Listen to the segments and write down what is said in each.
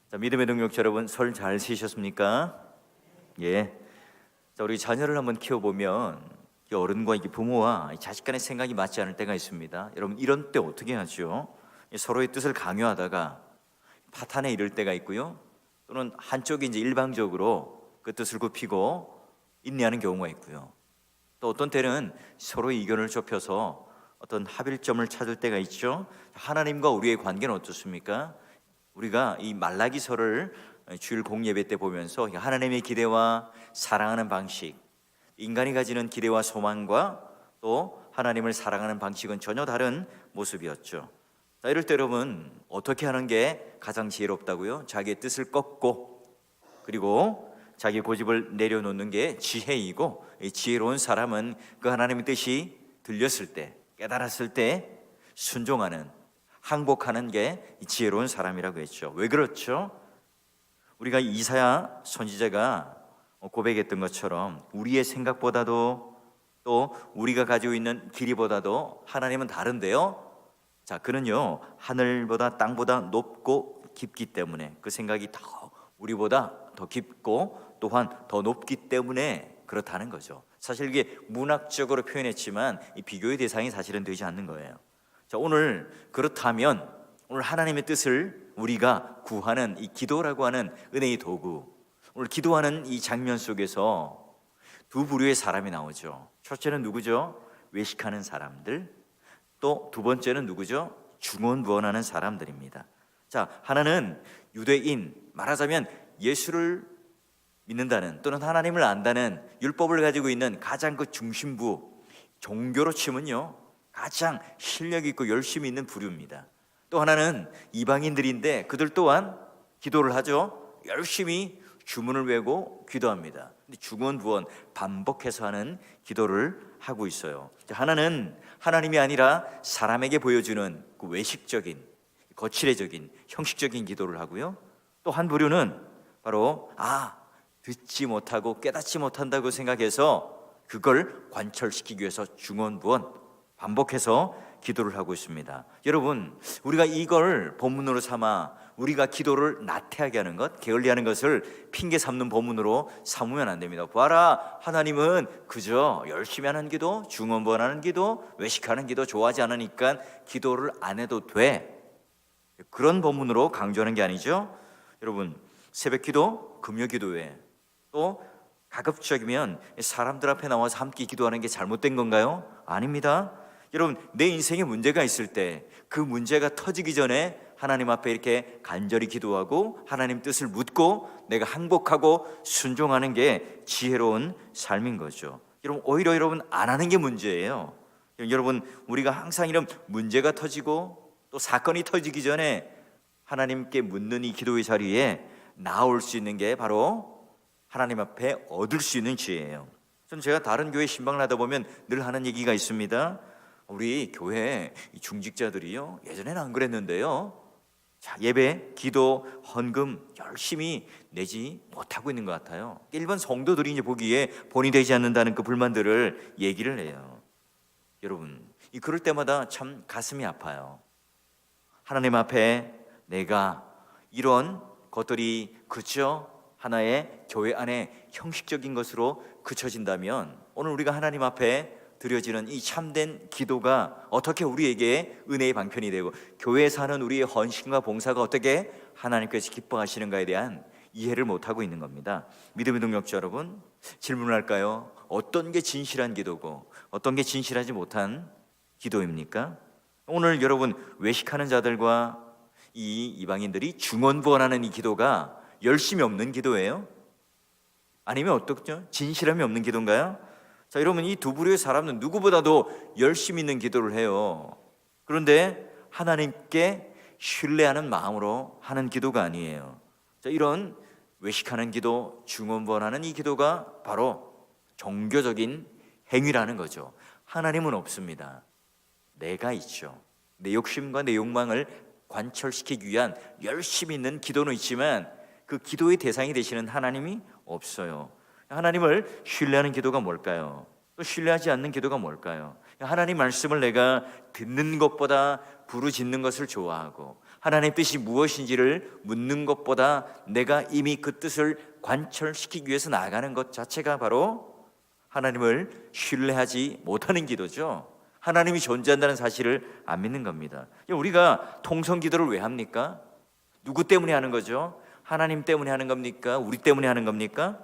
자, 믿음의 능력 여러분, 설 잘 쉬셨습니까? 예. 자, 우리 자녀를 한번 키워보면 이 어른과 이 부모와 이 자식 간의 생각이 맞지 않을 때가 있습니다. 여러분, 이런 때 어떻게 하죠? 서로의 뜻을 강요하다가 파탄에 이를 때가 있고요. 또는 한쪽이 이제 일방적으로 그 뜻을 굽히고 인내하는 경우가 있고요. 또 어떤 때는 서로의 의견을 좁혀서 어떤 합일점을 찾을 때가 있죠. 하나님과 우리의 관계는 어떻습니까? 우리가 이 말라기서를 주일 공예배 때 보면서 하나님의 기대와 사랑하는 방식, 인간이 가지는 기대와 소망과 또 하나님을 사랑하는 방식은 전혀 다른 모습이었죠. 자, 이럴 때 여러분 어떻게 하는 게 가장 지혜롭다고요? 자기의 뜻을 꺾고 그리고 자기 고집을 내려놓는 게 지혜이고, 이 지혜로운 사람은 그 하나님의 뜻이 들렸을 때, 깨달았을 때 순종하는, 항복하는 게 지혜로운 사람이라고 했죠. 왜 그렇죠? 우리가 이사야 선지자가 고백했던 것처럼 우리의 생각보다도 또 우리가 가지고 있는 길이보다도 하나님은 다른데요. 자, 그는요 하늘보다 땅보다 높고 깊기 때문에 그 생각이 더 우리보다 더 깊고 또한 더 높기 때문에 그렇다는 거죠. 사실 이게 문학적으로 표현했지만 이 비교의 대상이 사실은 되지 않는 거예요. 자, 오늘 그렇다면 오늘 하나님의 뜻을 우리가 구하는 이 기도라고 하는 은혜의 도구, 오늘 기도하는 이 장면 속에서 두 부류의 사람이 나오죠. 첫째는 누구죠? 외식하는 사람들. 또 두 번째는 누구죠? 중언부언하는 사람들입니다. 자, 하나는 유대인, 말하자면 예수를 믿는다는 또는 하나님을 안다는 율법을 가지고 있는 가장 그 중심부, 종교로 치면요 가장 실력 있고 열심히 있는 부류입니다. 또 하나는 이방인들인데 그들 또한 기도를 하죠. 열심히 주문을 외고 기도합니다. 근데 중언부언 반복해서 하는 기도를 하고 있어요. 하나는 하나님이 아니라 사람에게 보여주는 그 외식적인, 거칠애적인, 형식적인 기도를 하고요. 또 한 부류는 바로 듣지 못하고 깨닫지 못한다고 생각해서 그걸 관철시키기 위해서 중언부언 반복해서 기도를 하고 있습니다. 여러분, 우리가 이걸 본문으로 삼아 우리가 기도를 나태하게 하는 것, 게을리하는 것을 핑계 삼는 본문으로 삼으면 안 됩니다. 보아라, 하나님은 그저 열심히 하는 기도, 중언부언하는 기도, 외식하는 기도 좋아하지 않으니까 기도를 안 해도 돼, 그런 본문으로 강조하는 게 아니죠. 여러분, 새벽 기도, 금요 기도회 또 가급적이면 사람들 앞에 나와서 함께 기도하는 게 잘못된 건가요? 아닙니다. 여러분, 내 인생에 문제가 있을 때 그 문제가 터지기 전에 하나님 앞에 이렇게 간절히 기도하고 하나님 뜻을 묻고 내가 항복하고 순종하는 게 지혜로운 삶인 거죠. 여러분, 오히려 여러분 안 하는 게 문제예요. 여러분, 우리가 항상 이런 문제가 터지고 또 사건이 터지기 전에 하나님께 묻는 이 기도의 자리에 나올 수 있는 게 바로 하나님 앞에 얻을 수 있는 지혜예요. 저는 제가 다른 교회 신방을 하다 보면 늘 하는 얘기가 있습니다. 우리 교회 중직자들이요, 예전에는 안 그랬는데요, 자, 예배, 기도, 헌금 열심히 내지 못하고 있는 것 같아요. 일반 성도들이 이제 보기에 본이 되지 않는다는 그 불만들을 얘기를 해요. 여러분, 그럴 때마다 참 가슴이 아파요. 하나님 앞에 내가 이런 것들이 그저 하나의 교회 안에 형식적인 것으로 그쳐진다면 오늘 우리가 하나님 앞에 드려지는 이 참된 기도가 어떻게 우리에게 은혜의 방편이 되고 교회에 사는 우리의 헌신과 봉사가 어떻게 하나님께서 기뻐하시는가에 대한 이해를 못하고 있는 겁니다. 믿음의 능력자 여러분, 질문을 할까요? 어떤 게 진실한 기도고 어떤 게 진실하지 못한 기도입니까? 오늘 여러분, 외식하는 자들과 이 이방인들이 중언부언하는 이 기도가 열심이 없는 기도예요? 아니면 어떻죠? 진실함이 없는 기도인가요? 자, 여러분, 이 두 부류의 사람은 누구보다도 열심히 있는 기도를 해요. 그런데 하나님께 신뢰하는 마음으로 하는 기도가 아니에요. 자, 이런 외식하는 기도, 중언부언하는 이 기도가 바로 종교적인 행위라는 거죠. 하나님은 없습니다. 내가 있죠. 내 욕심과 내 욕망을 관철시키기 위한 열심히 있는 기도는 있지만 그 기도의 대상이 되시는 하나님이 없어요. 하나님을 신뢰하는 기도가 뭘까요? 또 신뢰하지 않는 기도가 뭘까요? 하나님 말씀을 내가 듣는 것보다 부르짖는 것을 좋아하고 하나님의 뜻이 무엇인지를 묻는 것보다 내가 이미 그 뜻을 관철시키기 위해서 나아가는 것 자체가 바로 하나님을 신뢰하지 못하는 기도죠. 하나님이 존재한다는 사실을 안 믿는 겁니다. 우리가 통성 기도를 왜 합니까? 누구 때문에 하는 거죠? 하나님 때문에 하는 겁니까? 우리 때문에 하는 겁니까?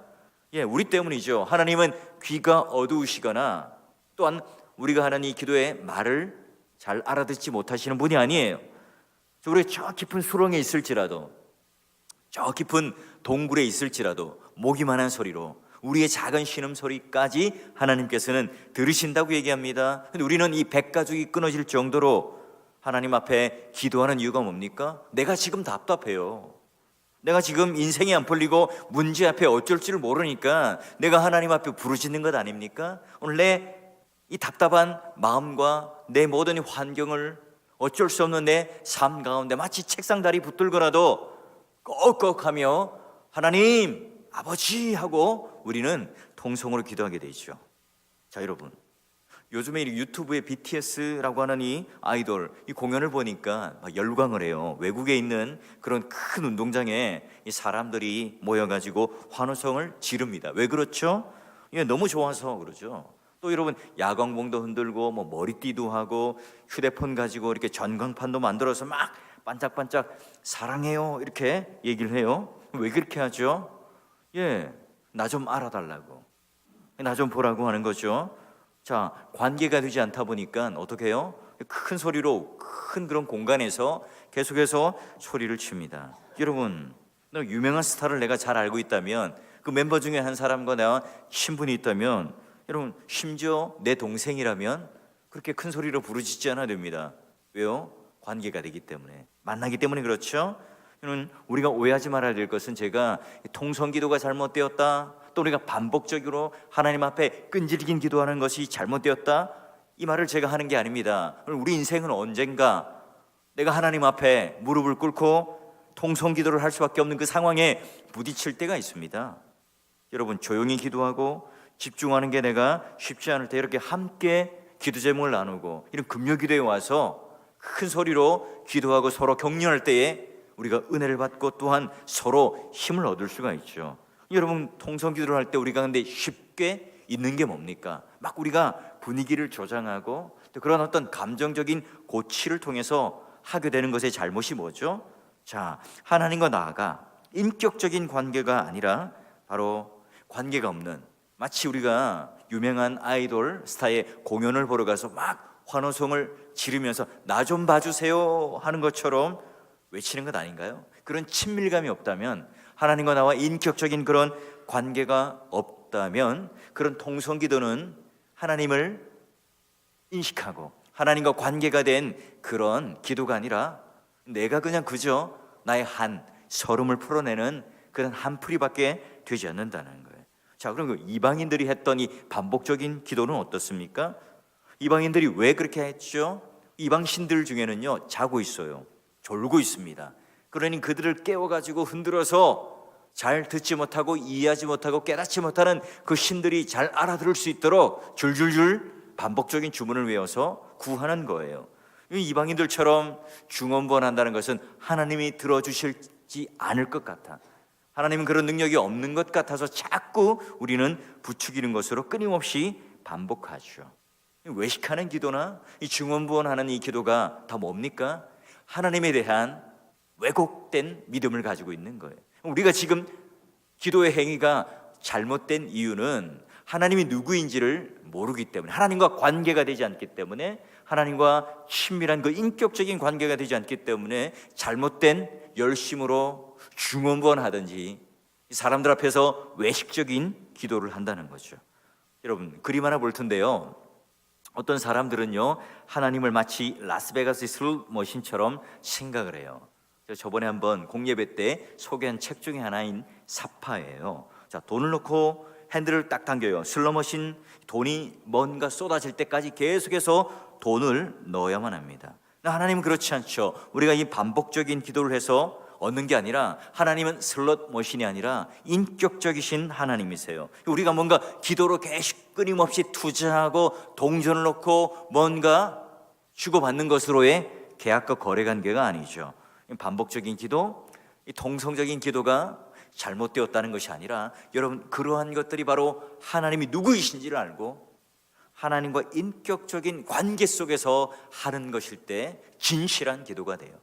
우리 때문이죠. 하나님은 귀가 어두우시거나 또한 우리가 하는 이 기도의 말을 잘 알아듣지 못하시는 분이 아니에요. 우리가 저 깊은 수렁에 있을지라도, 저 깊은 동굴에 있을지라도 모기만한 소리로 우리의 작은 신음소리까지 하나님께서는 들으신다고 얘기합니다. 근데 우리는 이 백가죽이 끊어질 정도로 하나님 앞에 기도하는 이유가 뭡니까? 내가 지금 답답해요. 내가 지금 인생이 안 풀리고 문제 앞에 어쩔 줄 모르니까 내가 하나님 앞에 부르짖는 것 아닙니까? 오늘 내 이 답답한 마음과 내 모든 환경을 어쩔 수 없는 내 삶 가운데 마치 책상 다리 붙들고라도 꺽꺽하며 하나님 아버지 하고 우리는 통성으로 기도하게 되죠. 자, 여러분, 요즘에 유튜브에 BTS라고 하는 이 아이돌 이 공연을 보니까 막 열광을 해요. 외국에 있는 그런 큰 운동장에 이 사람들이 모여가지고 환호성을 지릅니다. 왜 그렇죠? 너무 좋아서 그러죠. 또 여러분, 야광봉도 흔들고 뭐 머리띠도 하고 휴대폰 가지고 이렇게 전광판도 만들어서 막 반짝반짝 사랑해요 이렇게 얘기를 해요. 왜 그렇게 하죠? 나 좀 알아달라고, 나 좀 보라고 하는 거죠. 자, 관계가 되지 않다 보니까 어떻게 해요? 큰 소리로 큰 그런 공간에서 계속해서 소리를 칩니다. 여러분, 유명한 스타를 내가 잘 알고 있다면 그 멤버 중에 한 사람과 내가 친분이 있다면 여러분, 심지어 내 동생이라면 그렇게 큰 소리로 부르짖지 않아야 됩니다. 왜요? 관계가 되기 때문에, 만나기 때문에 그렇죠. 우리가 오해하지 말아야 될 것은 제가 통성기도가 잘못되었다, 또 우리가 반복적으로 하나님 앞에 끈질긴 기도하는 것이 잘못되었다, 이 말을 제가 하는 게 아닙니다. 우리 인생은 언젠가 내가 하나님 앞에 무릎을 꿇고 통성기도를 할 수밖에 없는 그 상황에 부딪힐 때가 있습니다. 여러분, 조용히 기도하고 집중하는 게 내가 쉽지 않을 때 이렇게 함께 기도 제목을 나누고 이런 금요기도에 와서 큰 소리로 기도하고 서로 격려할 때에 우리가 은혜를 받고 또한 서로 힘을 얻을 수가 있죠. 여러분, 통성기도를 할 때 우리가 근데 쉽게 있는 게 뭡니까? 막 우리가 분위기를 조장하고 또 그런 어떤 감정적인 고치를 통해서 하게 되는 것의 잘못이 뭐죠? 자, 하나님과 나아가 인격적인 관계가 아니라 바로 관계가 없는, 마치 우리가 유명한 아이돌 스타의 공연을 보러 가서 막 환호성을 지르면서 나 좀 봐주세요 하는 것처럼 외치는 것 아닌가요? 그런 친밀감이 없다면, 하나님과 나와 인격적인 그런 관계가 없다면 그런 통성기도는 하나님을 인식하고 하나님과 관계가 된 그런 기도가 아니라 내가 그냥 그저 나의 한 서름을 풀어내는 그런 한풀이밖에 되지 않는다는 거예요. 자, 그럼 이방인들이 했던 이 반복적인 기도는 어떻습니까? 이방인들이 왜 그렇게 했죠? 이방 신들 중에는요, 자고 있어요. 졸고 있습니다. 그러니 그들을 깨워가지고 흔들어서 잘 듣지 못하고 이해하지 못하고 깨닫지 못하는 그 신들이 잘 알아들을 수 있도록 줄줄줄 반복적인 주문을 외워서 구하는 거예요. 이방인들처럼 중언부언한다는 것은 하나님이 들어주실지 않을 것 같아, 하나님은 그런 능력이 없는 것 같아서 자꾸 우리는 부추기는 것으로 끊임없이 반복하죠. 외식하는 기도나 이 중언부언하는 이 기도가 다 뭡니까? 하나님에 대한 왜곡된 믿음을 가지고 있는 거예요. 우리가 지금 기도의 행위가 잘못된 이유는 하나님이 누구인지를 모르기 때문에, 하나님과 관계가 되지 않기 때문에, 하나님과 친밀한 그 인격적인 관계가 되지 않기 때문에 잘못된 열심으로 중언부언하든지 사람들 앞에서 외식적인 기도를 한다는 거죠. 여러분, 그림 하나 볼 텐데요, 어떤 사람들은요 하나님을 마치 라스베가스 슬롯머신처럼 생각을 해요. 저번에 한번 공예배 때 소개한 책 중에 하나인 사파예요. 자, 돈을 넣고 핸들을 딱 당겨요. 슬롯머신, 돈이 뭔가 쏟아질 때까지 계속해서 돈을 넣어야만 합니다. 하나님은 그렇지 않죠. 우리가 이 반복적인 기도를 해서 얻는 게 아니라, 하나님은 슬롯 머신이 아니라 인격적이신 하나님이세요. 우리가 뭔가 기도로 계속 끊임없이 투자하고 동전을 넣고 뭔가 주고받는 것으로의 계약과 거래 관계가 아니죠. 반복적인 기도, 이 동성적인 기도가 잘못되었다는 것이 아니라 여러분 그러한 것들이 바로 하나님이 누구이신지를 알고 하나님과 인격적인 관계 속에서 하는 것일 때 진실한 기도가 돼요.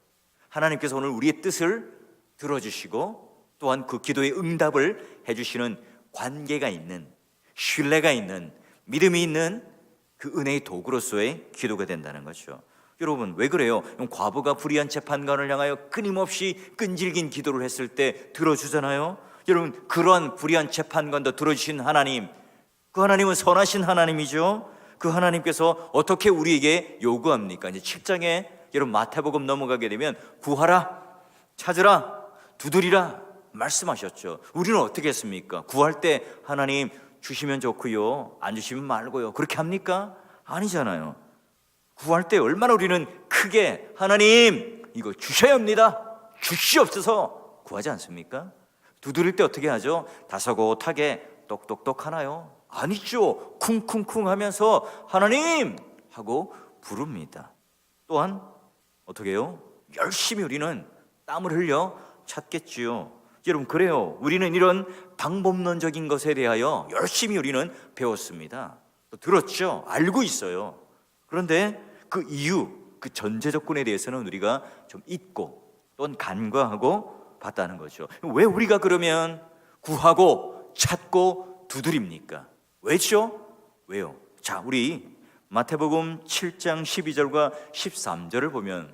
하나님께서 오늘 우리의 뜻을 들어주시고 또한 그 기도의 응답을 해주시는 관계가 있는, 신뢰가 있는, 믿음이 있는 그 은혜의 도구로서의 기도가 된다는 거죠. 여러분 왜 그래요? 과부가 불의한 재판관을 향하여 끊임없이 끈질긴 기도를 했을 때 들어주잖아요. 여러분 그러한 불의한 재판관도 들어주신 하나님, 그 하나님은 선하신 하나님이죠. 그 하나님께서 어떻게 우리에게 요구합니까? 이제 7장에 여러분 마태복음 넘어가게 되면 구하라, 찾으라, 두드리라 말씀하셨죠. 우리는 어떻게 했습니까? 구할 때 하나님 주시면 좋고요, 안 주시면 말고요, 그렇게 합니까? 아니잖아요. 구할 때 얼마나 우리는 크게 하나님 이거 주셔야 합니다, 주시옵소서 구하지 않습니까? 두드릴 때 어떻게 하죠? 다소곳하게 똑똑똑 하나요? 아니죠. 쿵쿵쿵 하면서 하나님 하고 부릅니다. 또한 어떻게 해요? 열심히 우리는 땀을 흘려 찾겠지요. 여러분 그래요. 우리는 이런 방법론적인 것에 대하여 열심히 우리는 배웠습니다. 또 들었죠. 알고 있어요. 그런데 그 이유, 그 전제 조건에 대해서는 우리가 좀 잊고 또는 간과하고 봤다는 거죠. 왜 우리가 그러면 구하고 찾고 두드립니까? 왜죠? 왜요? 자, 우리 마태복음 7장 12절과 13절을 보면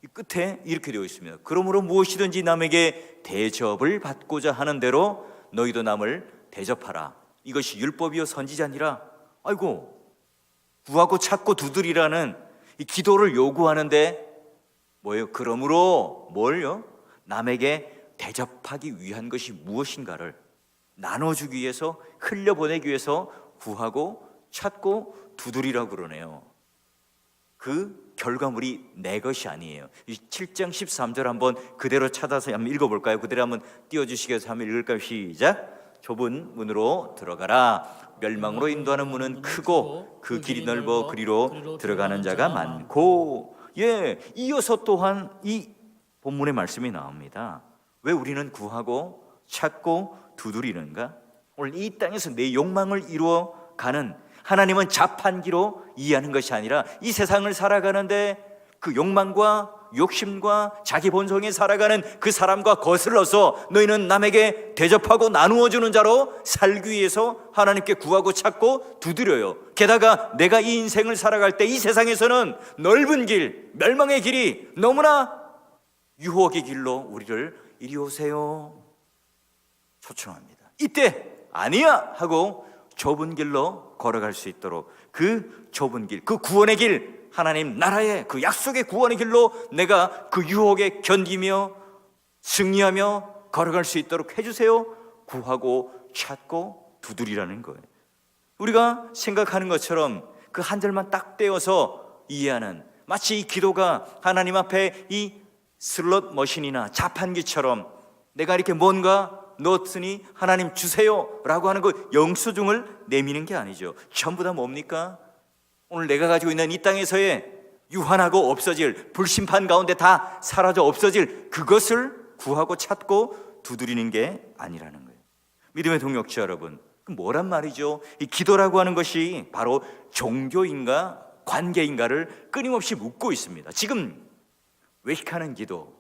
이 끝에 이렇게 되어 있습니다. 그러므로 무엇이든지 남에게 대접을 받고자 하는 대로 너희도 남을 대접하라. 이것이 율법이요 선지자니라. 아이고, 구하고 찾고 두드리라는 이 기도를 요구하는데 뭐예요? 그러므로 뭘요? 남에게 대접하기 위한 것이 무엇인가를 나눠주기 위해서, 흘려보내기 위해서 구하고 찾고 두드리라고 그러네요. 그 결과물이 내 것이 아니에요. 이 7장 13절 한번 그대로 찾아서 한번 읽어볼까요? 그대로 한번 띄워주시겠어요? 한번 읽을까요? 시작. 좁은 문으로 들어가라. 멸망으로 인도하는 문은 크고 그 길이 넓어 그리로 들어가는 자가 많고. 예, 이어서 또한 이 본문의 말씀이 나옵니다. 왜 우리는 구하고 찾고 두드리는가? 오늘 이 땅에서 내 욕망을 이루어가는, 하나님은 자판기로 이해하는 것이 아니라 이 세상을 살아가는데 그 욕망과 욕심과 자기 본성에 살아가는 그 사람과 거슬러서 너희는 남에게 대접하고 나누어주는 자로 살기 위해서 하나님께 구하고 찾고 두드려요. 게다가 내가 이 인생을 살아갈 때 이 세상에서는 넓은 길, 멸망의 길이 너무나 유혹의 길로 우리를 이리 오세요 초청합니다. 이때 아니야 하고 좁은 길로 걸어갈 수 있도록, 그 좁은 길, 그 구원의 길, 하나님 나라의 그 약속의 구원의 길로 내가 그 유혹에 견디며 승리하며 걸어갈 수 있도록 해주세요. 구하고 찾고 두드리라는 거예요. 우리가 생각하는 것처럼 그 한 절만 딱 떼어서 이해하는, 마치 이 기도가 하나님 앞에 이 슬롯 머신이나 자판기처럼 내가 이렇게 뭔가 넣었으니 하나님 주세요 라고 하는 그 영수증을 내미는 게 아니죠. 전부 다 뭡니까? 오늘 내가 가지고 있는 이 땅에서의 유한하고 없어질, 불심판 가운데 다 사라져 없어질 그것을 구하고 찾고 두드리는 게 아니라는 거예요. 믿음의 동역자 여러분, 뭐란 말이죠? 이 기도라고 하는 것이 바로 종교인가 관계인가를 끊임없이 묻고 있습니다. 지금 외식하는 기도,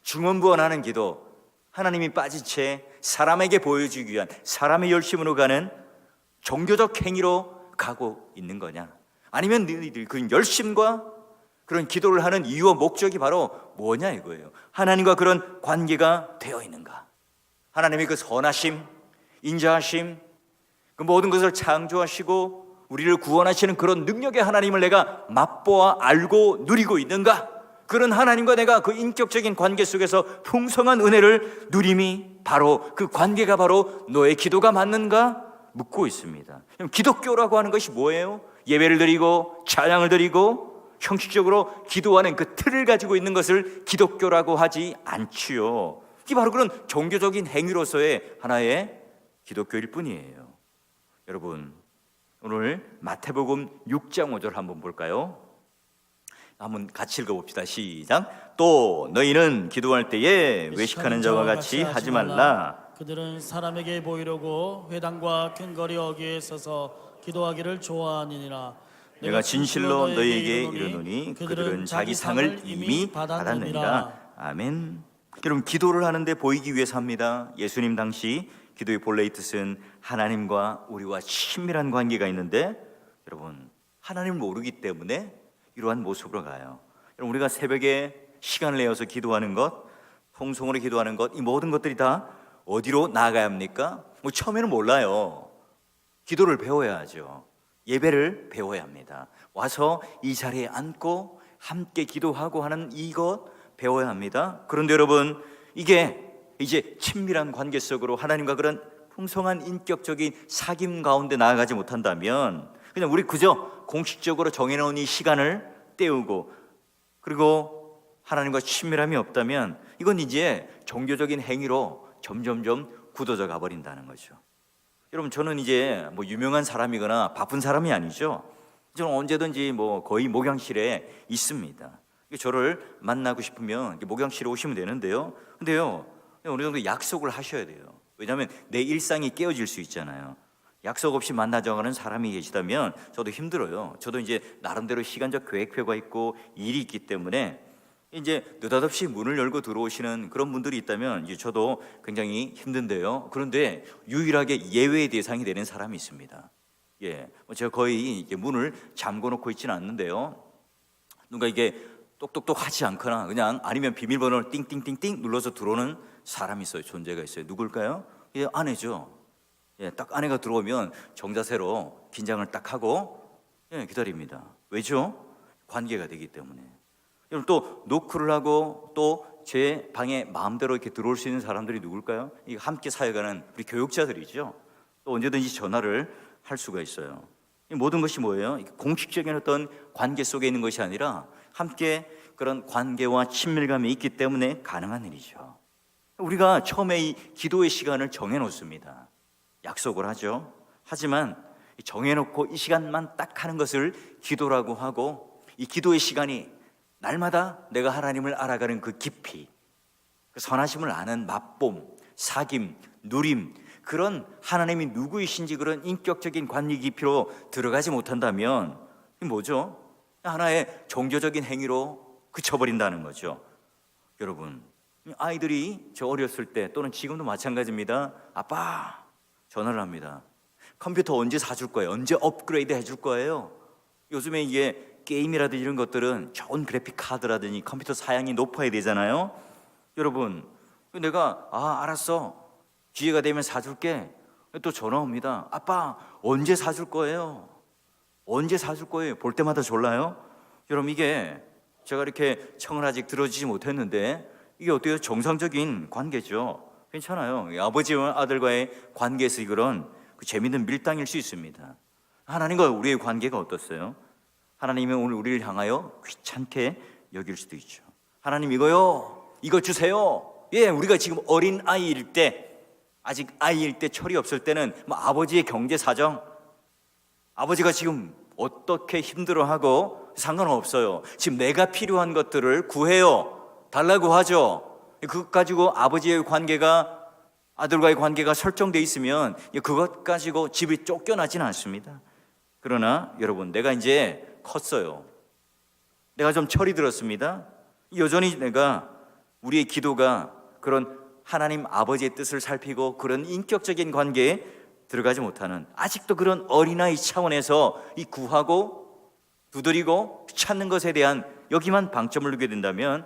중언부언하는 기도, 하나님이 빠진 채 사람에게 보여주기 위한 사람의 열심으로 가는 종교적 행위로 가고 있는 거냐? 아니면 너희들 그 열심과 그런 기도를 하는 이유와 목적이 바로 뭐냐 이거예요. 하나님과 그런 관계가 되어 있는가? 하나님의 그 선하심, 인자하심, 그 모든 것을 창조하시고 우리를 구원하시는 그런 능력의 하나님을 내가 맛보아 알고 누리고 있는가? 그런 하나님과 내가 그 인격적인 관계 속에서 풍성한 은혜를 누림이 바로 그 관계가 바로 너의 기도가 맞는가? 묻고 있습니다. 기독교라고 하는 것이 뭐예요? 예배를 드리고 찬양을 드리고 형식적으로 기도하는 그 틀을 가지고 있는 것을 기독교라고 하지 않지요. 이게 바로 그런 종교적인 행위로서의 하나의 기독교일 뿐이에요. 여러분, 오늘 마태복음 6장 5절 한번 볼까요? 한번 같이 읽어봅시다. 시작. 또 너희는 기도할 때에 외식하는 자와 같이 하지 말라. 그들은 사람에게 보이려고 회당과 큰 거리 어귀에 서서 기도하기를 좋아하느니라. 내가 진실로 너희에게 이르노니 그들은 자기 상을 이미 받았느니라. 아멘. 여러분, 기도를 하는데 보이기 위해서 합니다. 예수님 당시 기도의 본래의 뜻은 하나님과 우리와 친밀한 관계가 있는데, 여러분, 하나님을 모르기 때문에 이러한 모습으로 가요. 여러분, 우리가 새벽에 시간을 내어서 기도하는 것, 통성으로 기도하는 것, 이 모든 것들이 다 어디로 나아가야 합니까? 뭐 처음에는 몰라요. 기도를 배워야 하죠. 예배를 배워야 합니다. 와서 이 자리에 앉고 함께 기도하고 하는 이것 배워야 합니다. 그런데 여러분, 이게 이제 친밀한 관계 속으로 하나님과 그런 풍성한 인격적인 사귐 가운데 나아가지 못한다면, 그냥 우리 그저 공식적으로 정해놓은 이 시간을 때우고, 그리고 하나님과 친밀함이 없다면 이건 이제 종교적인 행위로 점점점 굳어져 가버린다는 거죠. 여러분, 저는 이제 뭐 유명한 사람이거나 바쁜 사람이 아니죠. 저는 언제든지 뭐 거의 목양실에 있습니다. 저를 만나고 싶으면 목양실에 오시면 되는데요. 근데요, 어느 정도 약속을 하셔야 돼요. 왜냐하면 내 일상이 깨어질 수 있잖아요. 약속 없이 만나자고 사람이 계시다면 저도 힘들어요. 저도 이제 나름대로 시간적 계획표가 있고 일이 있기 때문에 이제 느닷없이 문을 열고 들어오시는 그런 분들이 있다면 이제 저도 굉장히 힘든데요. 그런데 유일하게 예외의 대상이 되는 사람이 있습니다. 제가 거의 문을 잠궈 놓고 있지는 않는데요. 누가 이게 똑똑똑 하지 않거나 그냥 아니면 비밀번호를 띵띵띵띵 눌러서 들어오는 사람이 있어요. 존재가 있어요. 누굴까요? 아내죠. 딱 아내가 들어오면 정자세로 긴장을 딱 하고 기다립니다. 왜죠? 관계가 되기 때문에. 여러분, 또 노크를 하고 또 제 방에 마음대로 이렇게 들어올 수 있는 사람들이 누굴까요? 함께 사역하는 우리 교육자들이죠. 또 언제든지 전화를 할 수가 있어요. 이 모든 것이 뭐예요? 공식적인 어떤 관계 속에 있는 것이 아니라 함께 그런 관계와 친밀감이 있기 때문에 가능한 일이죠. 우리가 처음에 이 기도의 시간을 정해놓습니다. 약속을 하죠. 하지만 정해놓고 이 시간만 딱 하는 것을 기도라고 하고, 이 기도의 시간이 날마다 내가 하나님을 알아가는 그 깊이, 그 선하심을 아는 맛봄, 사귐, 누림, 그런 하나님이 누구이신지 그런 인격적인 관계 깊이로 들어가지 못한다면 이게 뭐죠? 하나의 종교적인 행위로 그쳐버린다는 거죠. 여러분, 아이들이 저 어렸을 때 또는 지금도 마찬가지입니다. 아빠, 전화를 합니다. 컴퓨터 언제 사줄 거예요? 언제 업그레이드 해줄 거예요? 요즘에 이게 게임이라든지 이런 것들은 좋은 그래픽 카드라든지 컴퓨터 사양이 높아야 되잖아요. 여러분, 내가 알았어, 기회가 되면 사줄게. 또 전화 옵니다. 아빠, 언제 사줄 거예요? 언제 사줄 거예요? 볼 때마다 졸라요. 여러분, 이게 제가 이렇게 청을 아직 들어주지 못했는데 이게 어때요? 정상적인 관계죠. 괜찮아요. 아버지와 아들과의 관계에서 그런 재밌는 밀당일 수 있습니다. 하나님과 우리의 관계가 어떻어요? 하나님은 오늘 우리를 향하여 귀찮게 여길 수도 있죠. 하나님, 이거요, 이거 주세요. 우리가 지금 어린 아이일 때, 아직 아이일 때, 철이 없을 때는 뭐 아버지의 경제 사정, 아버지가 지금 어떻게 힘들어하고 상관없어요. 지금 내가 필요한 것들을 구해요, 달라고 하죠. 그것 가지고 아버지의 관계가, 아들과의 관계가 설정되어 있으면 그것 가지고 집이 쫓겨나지는 않습니다. 그러나 여러분, 내가 이제 컸어요. 내가 좀 철이 들었습니다. 여전히 내가 우리의 기도가 그런 하나님 아버지의 뜻을 살피고 그런 인격적인 관계에 들어가지 못하는, 아직도 그런 어린아이 차원에서 이 구하고 두드리고 찾는 것에 대한 여기만 방점을 두게 된다면,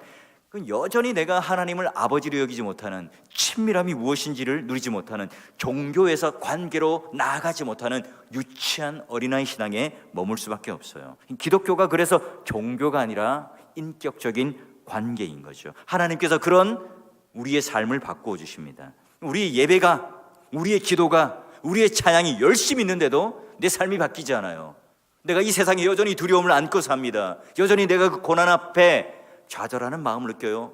그건 여전히 내가 하나님을 아버지로 여기지 못하는, 친밀함이 무엇인지를 누리지 못하는, 종교에서 관계로 나아가지 못하는 유치한 어린아이 신앙에 머물 수밖에 없어요. 기독교가 그래서 종교가 아니라 인격적인 관계인 거죠. 하나님께서 그런 우리의 삶을 바꾸어 주십니다. 우리의 예배가, 우리의 기도가, 우리의 찬양이 열심히 있는데도 내 삶이 바뀌지 않아요. 내가 이 세상에 여전히 두려움을 안고 삽니다. 여전히 내가 그 고난 앞에 좌절하는 마음을 느껴요.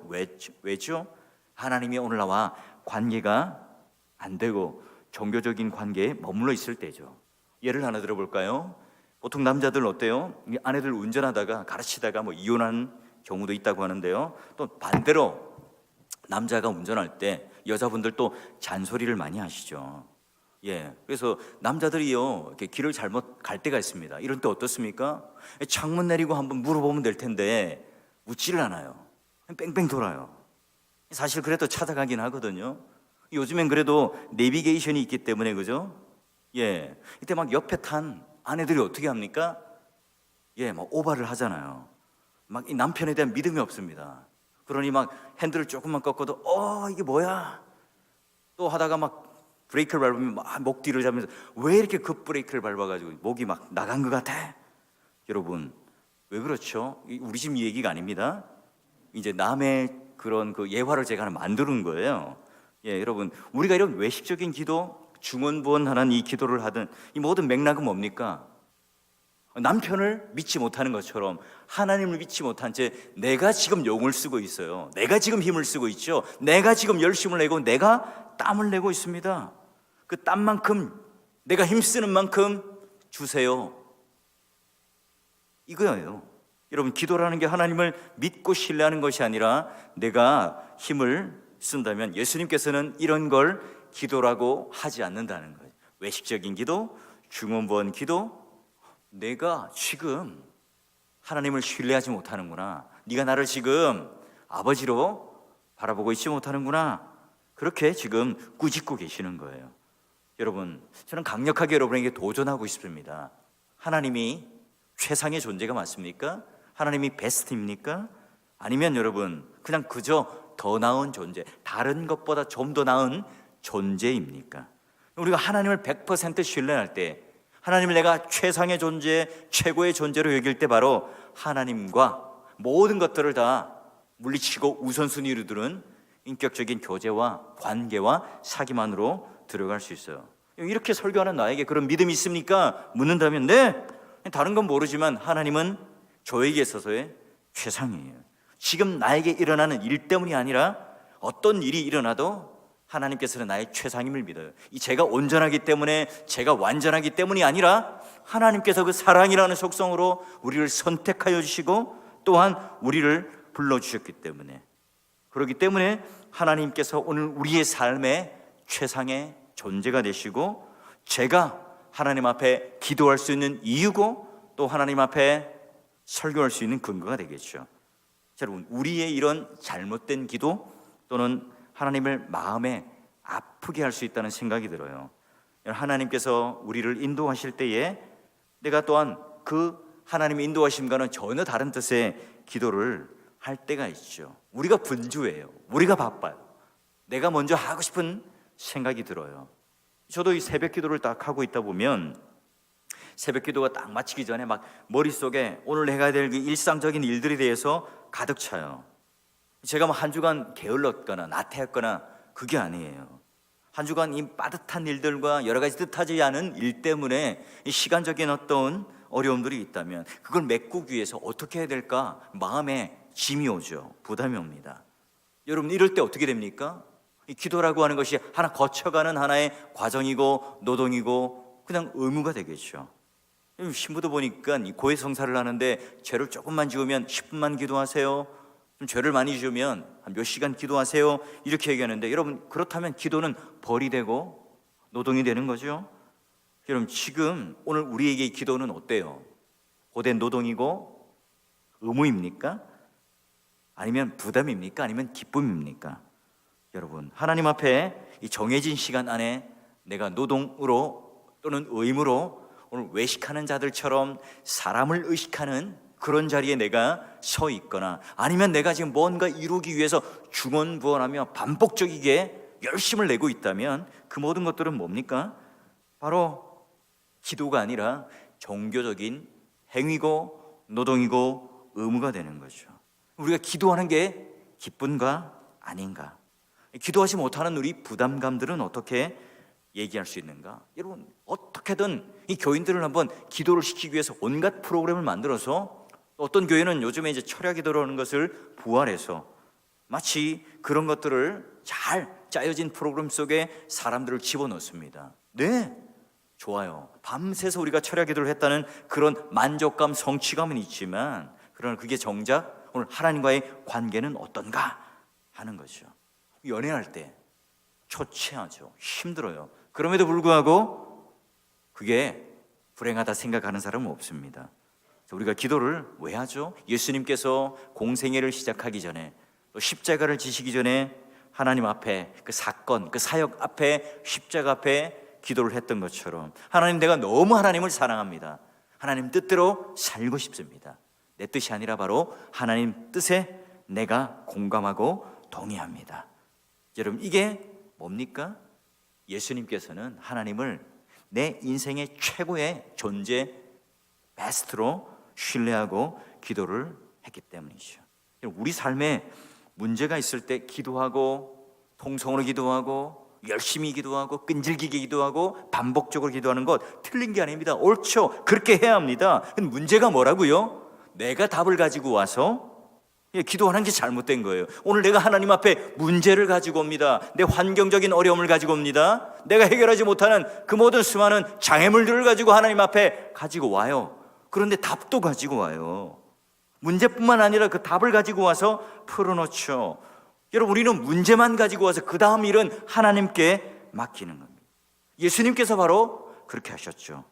왜죠? 하나님이 오늘 나와 관계가 안 되고 종교적인 관계에 머물러 있을 때죠. 예를 하나 들어볼까요? 보통 남자들 어때요? 이 아내들 운전하다가 가르치다가 뭐 이혼하는 경우도 있다고 하는데요. 또 반대로 남자가 운전할 때 여자분들 또 잔소리를 많이 하시죠. 예, 그래서 남자들이요 이렇게 길을 잘못 갈 때가 있습니다. 이런 때 어떻습니까? 창문 내리고 한번 물어보면 될 텐데 묻지를 않아요. 뺑뺑 돌아요. 사실 그래도 찾아가긴 하거든요. 요즘엔 그래도 내비게이션이 있기 때문에 그죠? 예, 이때 막 옆에 탄 아내들이 어떻게 합니까? 예, 막 오바를 하잖아요. 막 이 남편에 대한 믿음이 없습니다. 그러니 막 핸들을 조금만 꺾어도 이게 뭐야? 또 하다가 막 브레이크를 밟으면 막 목 뒤를 잡으면서 왜 이렇게 급 브레이크를 밟아가지고 목이 막 나간 것 같아? 여러분 왜 그렇죠? 우리 집 얘기가 아닙니다. 이제 남의 그런 그 예화를 제가 하나 만드는 거예요. 예, 여러분 우리가 이런 외식적인 기도, 중언부언하는 이 기도를 하든 이 모든 맥락은 뭡니까? 남편을 믿지 못하는 것처럼 하나님을 믿지 못한 채 내가 지금 용을 쓰고 있어요. 내가 지금 힘을 쓰고 있죠. 내가 지금 열심을 내고 내가 땀을 내고 있습니다. 그 땀만큼 내가 힘쓰는 만큼 주세요. 이거예요. 여러분 기도라는 게 하나님을 믿고 신뢰하는 것이 아니라 내가 힘을 쓴다면 예수님께서는 이런 걸 기도라고 하지 않는다는 거예요. 외식적인 기도, 중언부언 기도, 내가 지금 하나님을 신뢰하지 못하는구나. 네가 나를 지금 아버지로 바라보고 있지 못하는구나. 그렇게 지금 꾸짖고 계시는 거예요. 여러분, 저는 강력하게 여러분에게 도전하고 싶습니다. 하나님이 최상의 존재가 맞습니까? 하나님이 베스트입니까? 아니면 여러분 그냥 그저 더 나은 존재, 다른 것보다 좀 더 나은 존재입니까? 우리가 하나님을 100% 신뢰할 때, 하나님을 내가 최상의 존재, 최고의 존재로 여길 때 바로 하나님과 모든 것들을 다 물리치고 우선순위로 두는 인격적인 교제와 관계와 사귐만으로 들어갈 수 있어요. 이렇게 설교하는 나에게 그런 믿음이 있습니까? 묻는다면 네, 다른 건 모르지만 하나님은 저에게 있어서의 최상이에요. 지금 나에게 일어나는 일 때문이 아니라 어떤 일이 일어나도 하나님께서는 나의 최상임을 믿어요. 제가 온전하기 때문에, 제가 완전하기 때문이 아니라 하나님께서 그 사랑이라는 속성으로 우리를 선택하여 주시고 또한 우리를 불러주셨기 때문에, 그렇기 때문에 하나님께서 오늘 우리의 삶의 최상의 존재가 되시고 제가 하나님 앞에 기도할 수 있는 이유고 또 하나님 앞에 설교할 수 있는 근거가 되겠죠. 여러분, 우리의 이런 잘못된 기도 또는 하나님을 마음에 아프게 할 수 있다는 생각이 들어요. 하나님께서 우리를 인도하실 때에 내가 또한 그 하나님의 인도하심과는 전혀 다른 뜻의 기도를 할 때가 있죠. 우리가 분주해요. 우리가 바빠요. 내가 먼저 하고 싶은 생각이 들어요. 저도 이 새벽 기도를 딱 하고 있다 보면 새벽 기도가 딱 마치기 전에 막 머릿속에 오늘 해야 될 그 일상적인 일들에 대해서 가득 차요. 제가 뭐 한 주간 게을렀거나 나태했거나 그게 아니에요. 한 주간 이 빠듯한 일들과 여러 가지 뜻하지 않은 일 때문에 이 시간적인 어떤 어려움들이 있다면 그걸 메꾸기 위해서 어떻게 해야 될까 마음에 짐이 오죠. 부담이 옵니다. 여러분 이럴 때 어떻게 됩니까? 이 기도라고 하는 것이 하나 거쳐가는 하나의 과정이고 노동이고 그냥 의무가 되겠죠. 신부도 보니까 이 고해성사를 하는데 죄를 조금만 지으면 10분만 기도하세요. 좀 죄를 많이 지으면 한 몇 시간 기도하세요. 이렇게 얘기하는데 여러분 그렇다면 기도는 벌이 되고 노동이 되는 거죠. 여러분 지금 오늘 우리에게 기도는 어때요? 고된 노동이고 의무입니까? 아니면 부담입니까? 아니면 기쁨입니까? 여러분 하나님 앞에 이 정해진 시간 안에 내가 노동으로 또는 의무로 오늘 외식하는 자들처럼 사람을 의식하는 그런 자리에 내가 서 있거나 아니면 내가 지금 뭔가 이루기 위해서 중언부언하며 반복적이게 열심을 내고 있다면 그 모든 것들은 뭡니까? 바로 기도가 아니라 종교적인 행위고 노동이고 의무가 되는 거죠. 우리가 기도하는 게 기쁨과 아닌가? 기도하지 못하는 우리 부담감들은 어떻게 얘기할 수 있는가? 여러분 어떻게든 이 교인들을 한번 기도를 시키기 위해서 온갖 프로그램을 만들어서 어떤 교회는 요즘에 이제 철야 기도로 하는 것을 부활해서 마치 그런 것들을 잘 짜여진 프로그램 속에 사람들을 집어넣습니다. 네, 좋아요. 밤새서 우리가 철야 기도를 했다는 그런 만족감, 성취감은 있지만, 그러나 그게 정작 오늘 하나님과의 관계는 어떤가 하는 거죠. 연애할 때 초췌하죠. 힘들어요. 그럼에도 불구하고 그게 불행하다 생각하는 사람은 없습니다. 우리가 기도를 왜 하죠? 예수님께서 공생애를 시작하기 전에, 또 십자가를 지시기 전에 하나님 앞에, 그 사건, 그 사역 앞에, 십자가 앞에 기도를 했던 것처럼, 하나님, 내가 너무 하나님을 사랑합니다. 하나님 뜻대로 살고 싶습니다. 내 뜻이 아니라 바로 하나님 뜻에 내가 공감하고 동의합니다. 여러분, 이게 뭡니까? 예수님께서는 하나님을 내 인생의 최고의 존재, 베스트로 신뢰하고 기도를 했기 때문이죠. 우리 삶에 문제가 있을 때 기도하고, 통성으로 기도하고, 열심히 기도하고, 끈질기게 기도하고, 반복적으로 기도하는 것 틀린 게 아닙니다. 옳죠. 그렇게 해야 합니다. 근데 문제가 뭐라고요? 내가 답을 가지고 와서 기도하는 게 잘못된 거예요. 오늘 내가 하나님 앞에 문제를 가지고 옵니다. 내 환경적인 어려움을 가지고 옵니다. 내가 해결하지 못하는 그 모든 수많은 장애물들을 가지고 하나님 앞에 가지고 와요. 그런데 답도 가지고 와요. 문제뿐만 아니라 그 답을 가지고 와서 풀어놓죠. 여러분, 우리는 문제만 가지고 와서 그 다음 일은 하나님께 맡기는 겁니다. 예수님께서 바로 그렇게 하셨죠.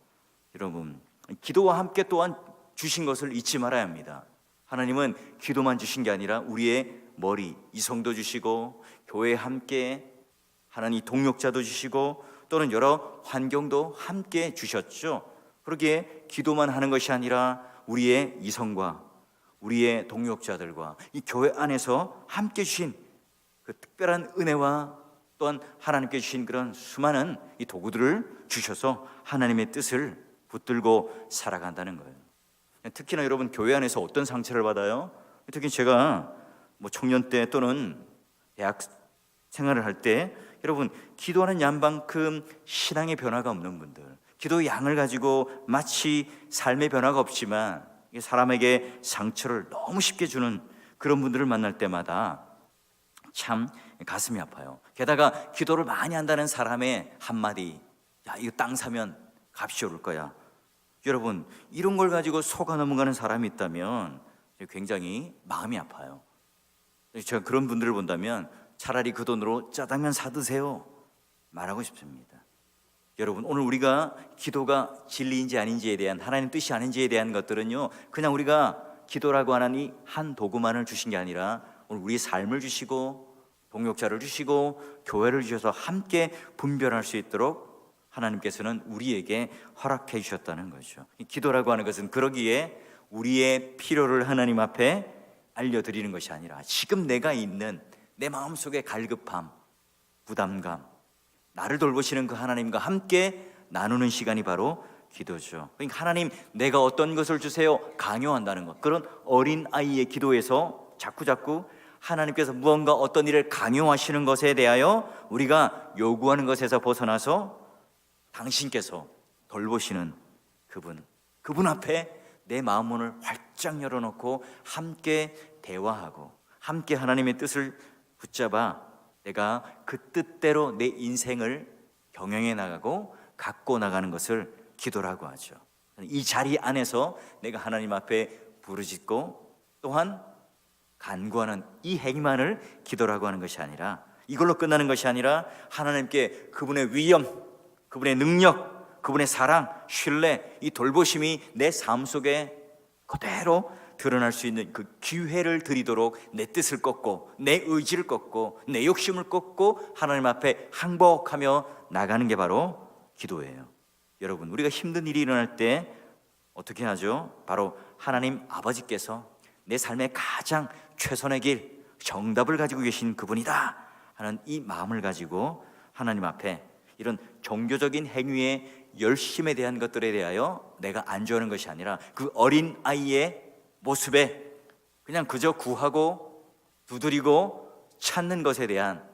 여러분, 기도와 함께 또한 주신 것을 잊지 말아야 합니다. 하나님은 기도만 주신 게 아니라 우리의 머리, 이성도 주시고, 교회에 함께 하나님 동역자도 주시고, 또는 여러 환경도 함께 주셨죠. 그러기에 기도만 하는 것이 아니라 우리의 이성과 우리의 동역자들과 이 교회 안에서 함께 주신 그 특별한 은혜와 또한 하나님께 주신 그런 수많은 이 도구들을 주셔서 하나님의 뜻을 붙들고 살아간다는 거예요. 특히나 여러분, 교회 안에서 어떤 상처를 받아요? 특히 제가 청년 때 또는 대학 생활을 할 때, 여러분, 기도하는 양만큼 신앙의 변화가 없는 분들, 기도의 양을 가지고 마치 삶의 변화가 없지만 사람에게 상처를 너무 쉽게 주는 그런 분들을 만날 때마다 참 가슴이 아파요. 게다가 기도를 많이 한다는 사람의 한마디, 야, 이거 땅 사면 값이 오를 거야. 여러분, 이런 걸 가지고 속아 넘어가는 사람이 있다면 굉장히 마음이 아파요. 제가 그런 분들을 본다면 차라리 그 돈으로 짜장면 사 드세요 말하고 싶습니다. 여러분, 오늘 우리가 기도가 진리인지 아닌지에 대한, 하나님 뜻이 아닌지에 대한 것들은요, 그냥 우리가 기도라고 하는 이 한 도구만을 주신 게 아니라 오늘 우리의 삶을 주시고, 동역자를 주시고, 교회를 주셔서 함께 분별할 수 있도록 하나님께서는 우리에게 허락해 주셨다는 거죠. 기도라고 하는 것은 그러기에 우리의 필요를 하나님 앞에 알려드리는 것이 아니라 지금 내가 있는 내 마음속의 갈급함, 부담감, 나를 돌보시는 그 하나님과 함께 나누는 시간이 바로 기도죠. 그러니까 하나님, 내가 어떤 것을 주세요 강요한다는 것, 그런 어린아이의 기도에서 자꾸자꾸 하나님께서 무언가 어떤 일을 강요하시는 것에 대하여 우리가 요구하는 것에서 벗어나서 당신께서 돌보시는 그분 앞에 내 마음 문을 활짝 열어놓고 함께 대화하고 함께 하나님의 뜻을 붙잡아 내가 그 뜻대로 내 인생을 경영해 나가고 갖고 나가는 것을 기도라고 하죠. 이 자리 안에서 내가 하나님 앞에 부르짖고 또한 간구하는 이 행위만을 기도라고 하는 것이 아니라, 이걸로 끝나는 것이 아니라 하나님께 그분의 위엄, 그분의 능력, 그분의 사랑, 신뢰, 이 돌보심이 내 삶 속에 그대로 드러날 수 있는 그 기회를 드리도록 내 뜻을 꺾고 내 의지를 꺾고 내 욕심을 꺾고 하나님 앞에 항복하며 나가는 게 바로 기도예요. 여러분, 우리가 힘든 일이 일어날 때 어떻게 하죠? 바로 하나님 아버지께서 내 삶의 가장 최선의 길, 정답을 가지고 계신 그분이다 하는 이 마음을 가지고 하나님 앞에 이런 종교적인 행위의 열심에 대한 것들에 대하여 내가 안주하는 것이 아니라 그 어린 아이의 모습에 그냥 그저 구하고 두드리고 찾는 것에 대한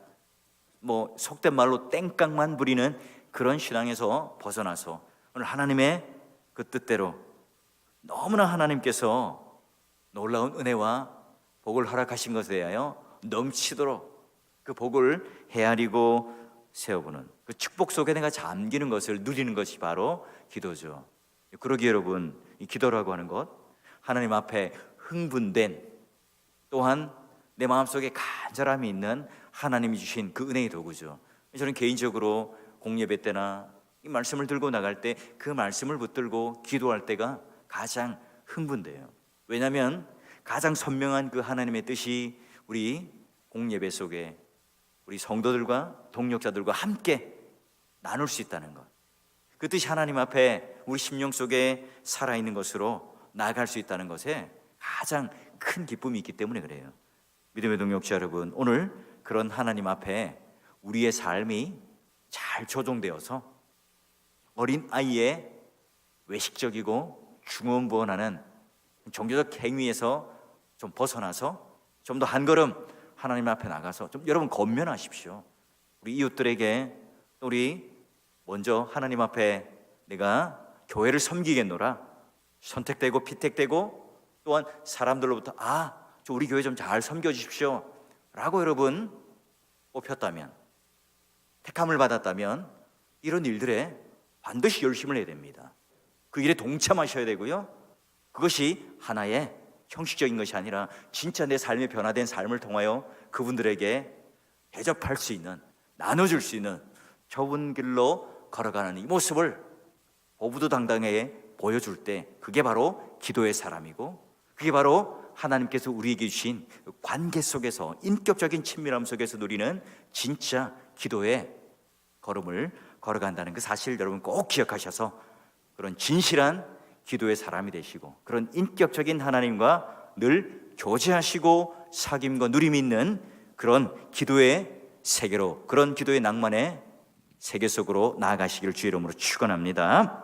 속된 말로 땡깡만 부리는 그런 신앙에서 벗어나서 오늘 하나님의 그 뜻대로 너무나 하나님께서 놀라운 은혜와 복을 허락하신 것에 대하여 넘치도록 그 복을 헤아리고 세워보는 그 축복 속에 내가 잠기는 것을 누리는 것이 바로 기도죠. 그러기에 여러분, 이 기도라고 하는 것, 하나님 앞에 흥분된, 또한 내 마음속에 간절함이 있는 하나님이 주신 그 은혜의 도구죠. 저는 개인적으로 공예배 때나 이 말씀을 들고 나갈 때 그 말씀을 붙들고 기도할 때가 가장 흥분돼요. 왜냐하면 가장 선명한 그 하나님의 뜻이 우리 공예배 속에 우리 성도들과 동역자들과 함께 나눌 수 있다는 것, 그 뜻이 하나님 앞에 우리 심령 속에 살아있는 것으로 나아갈 수 있다는 것에 가장 큰 기쁨이 있기 때문에 그래요. 믿음의 동역자 여러분, 오늘 그런 하나님 앞에 우리의 삶이 잘 조종되어서 어린 아이의 외식적이고 중언부언하는 종교적 행위에서 좀 벗어나서 좀 더 한 걸음 하나님 앞에 나가서 좀 여러분 권면하십시오. 우리 이웃들에게, 우리 먼저 하나님 앞에 내가 교회를 섬기겠노라, 선택되고 피택되고 또한 사람들로부터 저 우리 교회 좀 잘 섬겨주십시오 라고 여러분 뽑혔다면, 택함을 받았다면 이런 일들에 반드시 열심을 해야 됩니다. 그 일에 동참하셔야 되고요, 그것이 하나의 형식적인 것이 아니라 진짜 내 삶의 변화된 삶을 통하여 그분들에게 대접할 수 있는, 나눠줄 수 있는 좁은 길로 걸어가는 이 모습을 고부도당당하게 보여줄 때, 그게 바로 기도의 사람이고, 그게 바로 하나님께서 우리에게 주신 관계 속에서, 인격적인 친밀함 속에서 누리는 진짜 기도의 걸음을 걸어간다는 그 사실 여러분 꼭 기억하셔서 그런 진실한 기도의 사람이 되시고, 그런 인격적인 하나님과 늘 교제하시고 사귐과 누림이 있는 그런 기도의 세계로, 그런 기도의 낭만의 세계 속으로 나아가시기를 주의 이름으로 축원합니다.